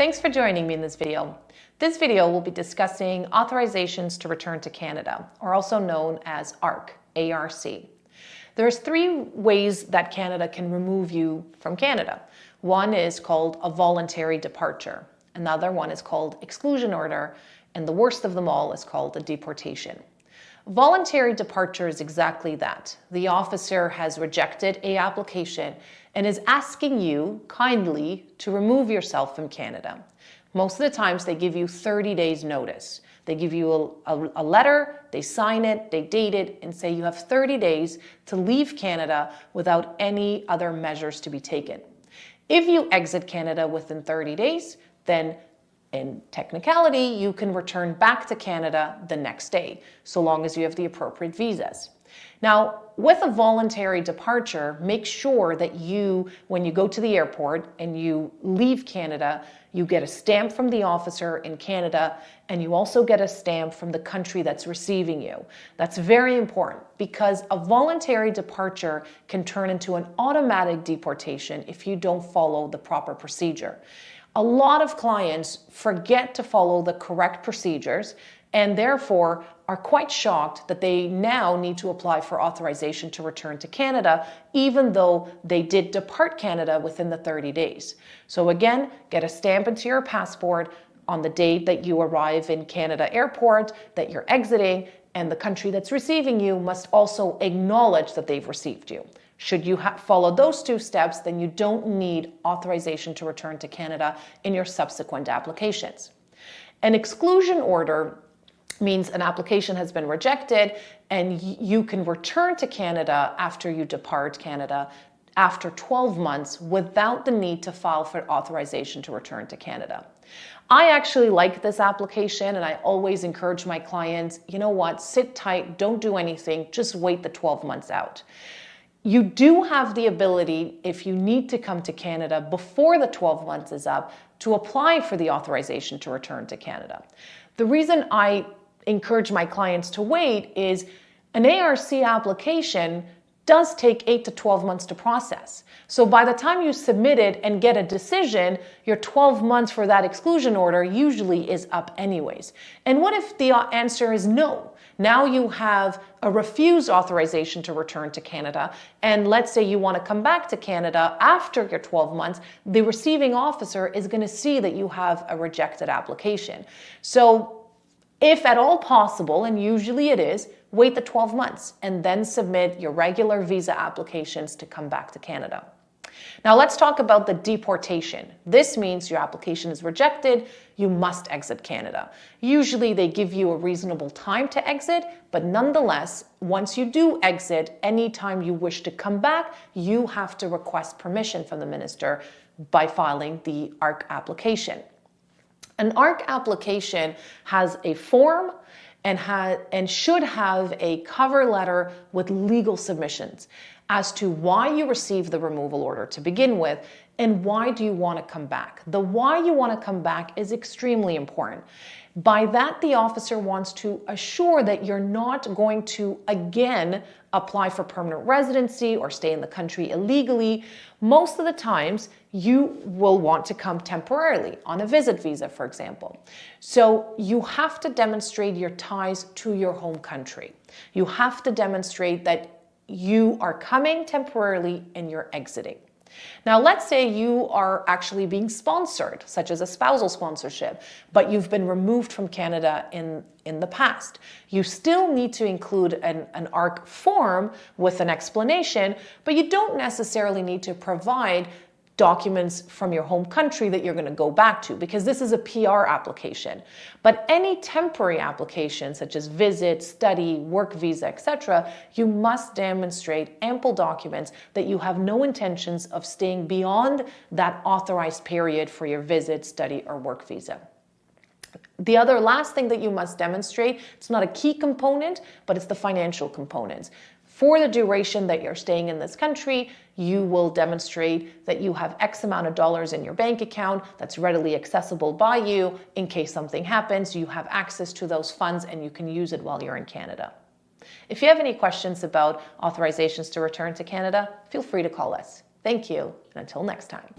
Thanks for joining me in this video. This video will be discussing authorizations to return to Canada, or also known as ARC. There's three ways that Canada can remove you from Canada. One is called a voluntary departure. Another one is called exclusion order, and the worst of them all is called a deportation. Voluntary departure is exactly that. The officer has rejected an application and is asking you kindly to remove yourself from Canada. Most of the times they give you 30 days notice. They give you a letter, they sign it, they date it, and say you have 30 days to leave Canada without any other measures to be taken. If you exit Canada within 30 days, then in technicality, you can return back to Canada the next day, so long as you have the appropriate visas. Now, with a voluntary departure, make sure that when you go to the airport and you leave Canada, you get a stamp from the officer in Canada, and you also get a stamp from the country that's receiving you. That's very important because a voluntary departure can turn into an automatic deportation if you don't follow the proper procedure. A lot of clients forget to follow the correct procedures and therefore are quite shocked that they now need to apply for authorization to return to Canada, even though they did depart Canada within the 30 days. So again, get a stamp into your passport on the date that you arrive in Canada airport, that you're exiting, and the country that's receiving you must also acknowledge that they've received you. Should you follow those two steps, then you don't need authorization to return to Canada in your subsequent applications. An exclusion order means an application has been rejected and you can return to Canada after you depart Canada after 12 months without the need to file for authorization to return to Canada. I actually like this application and I always encourage my clients, you know what, sit tight, don't do anything, just wait the 12 months out. You do have the ability, if you need to come to Canada before the 12 months is up, to apply for the authorization to return to Canada. The reason I encourage my clients to wait is an ARC application does take 8 to 12 months to process. So by the time you submit it and get a decision, your 12 months for that exclusion order usually is up anyways. And what if the answer is no? Now you have a refused authorization to return to Canada, and let's say you want to come back to Canada after your 12 months, the receiving officer is going to see that you have a rejected application. So if at all possible, and usually it is, wait the 12 months and then submit your regular visa applications to come back to Canada. Now let's talk about the deportation. This means your application is rejected, you must exit Canada. Usually they give you a reasonable time to exit, but nonetheless, once you do exit, anytime you wish to come back, you have to request permission from the minister by filing the ARC application. An ARC application has a form and should have a cover letter with legal submissions as to why you received the removal order to begin with and why do you want to come back. The why you want to come back is extremely important. By that, the officer wants to assure that you're not going to again apply for permanent residency or stay in the country illegally. Most of the times, you will want to come temporarily on a visit visa, for example. So you have to demonstrate your ties to your home country. You have to demonstrate that you are coming temporarily and you're exiting. Now, let's say you are actually being sponsored, such as a spousal sponsorship, but you've been removed from Canada in the past. You still need to include an ARC form with an explanation, but you don't necessarily need to provide documents from your home country that you're going to go back to, because this is a PR application. But any temporary application, such as visit, study, work visa, etc., you must demonstrate ample documents that you have no intentions of staying beyond that authorized period for your visit, study, or work visa. The other last thing that you must demonstrate, it's not a key component, but it's the financial components. For the duration that you're staying in this country, you will demonstrate that you have X amount of dollars in your bank account that's readily accessible by you. In case something happens, you have access to those funds and you can use it while you're in Canada. If you have any questions about authorizations to return to Canada, feel free to call us. Thank you, and until next time.